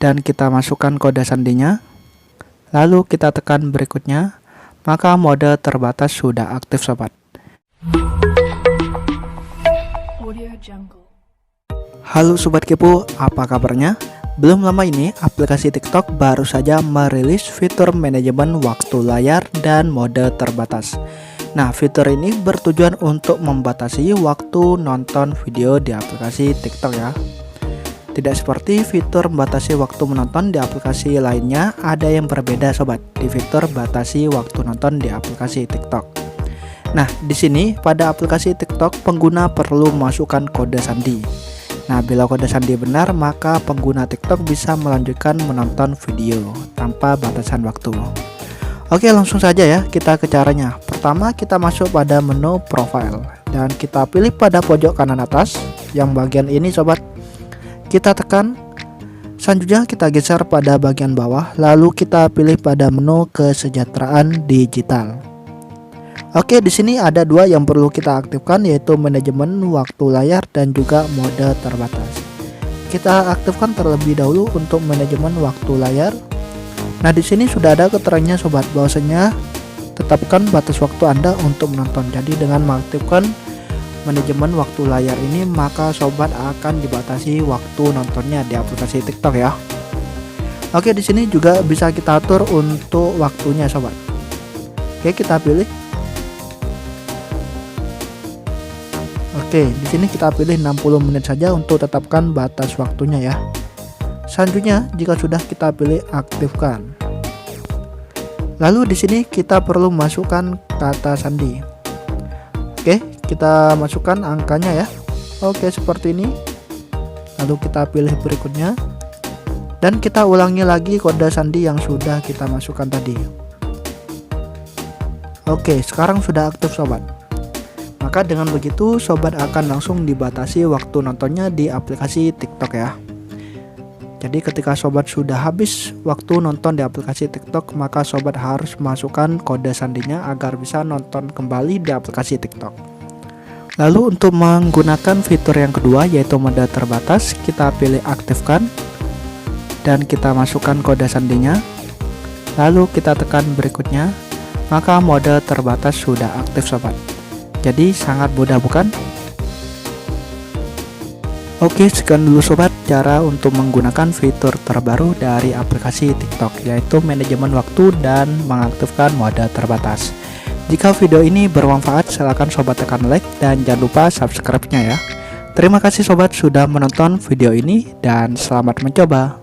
dan kita masukkan kode sandinya, lalu kita tekan berikutnya, maka mode terbatas sudah aktif sobat. Halo Sobat Kepo, apa kabarnya? Belum lama ini aplikasi TikTok baru saja merilis fitur manajemen waktu layar dan mode terbatas. Nah, fitur ini bertujuan untuk membatasi waktu nonton video di aplikasi TikTok ya. Tidak seperti fitur membatasi waktu menonton di aplikasi lainnya, ada yang berbeda sobat di fitur batasi waktu nonton di aplikasi TikTok. Nah, di sini pada aplikasi TikTok pengguna perlu memasukkan kode sandi. Nah, bila kode sandi benar, maka pengguna TikTok bisa melanjutkan menonton video tanpa batasan waktu. Oke, langsung saja ya kita ke caranya. Pertama, kita masuk pada menu profile dan kita pilih pada pojok kanan atas yang bagian ini sobat. Kita tekan, selanjutnya kita geser pada bagian bawah, lalu kita pilih pada menu kesejahteraan digital. Oke, di sini ada dua yang perlu kita aktifkan, yaitu manajemen waktu layar dan juga mode terbatas. Kita aktifkan terlebih dahulu untuk manajemen waktu layar. Nah, di sini sudah ada keterangannya sobat, bahwasanya tetapkan batas waktu Anda untuk menonton. Jadi dengan mengaktifkan manajemen waktu layar ini, maka sobat akan dibatasi waktu nontonnya di aplikasi TikTok ya. Oke, di sini juga bisa kita atur untuk waktunya sobat. Oke, kita pilih. Oke, di sini kita pilih 60 menit saja untuk tetapkan batas waktunya ya. Selanjutnya, jika sudah kita pilih aktifkan. Lalu di sini kita perlu masukkan kata sandi. Oke, kita masukkan angkanya ya. Oke, seperti ini. Lalu kita pilih berikutnya. Dan kita ulangi lagi kode sandi yang sudah kita masukkan tadi. Oke, sekarang sudah aktif sobat. Maka dengan begitu sobat akan langsung dibatasi waktu nontonnya di aplikasi TikTok ya. Jadi ketika sobat sudah habis waktu nonton di aplikasi TikTok, maka sobat harus masukkan kode sandinya agar bisa nonton kembali di aplikasi TikTok. Lalu untuk menggunakan fitur yang kedua, yaitu mode terbatas, kita pilih aktifkan dan kita masukkan kode sandinya, lalu kita tekan berikutnya, maka mode terbatas sudah aktif sobat. Jadi sangat mudah bukan? Oke, sekian dulu sobat cara untuk menggunakan fitur terbaru dari aplikasi TikTok, yaitu manajemen waktu dan mengaktifkan mode terbatas. Jika video ini bermanfaat, silahkan sobat tekan like dan jangan lupa subscribe-nya ya. Terima kasih sobat sudah menonton video ini dan selamat mencoba.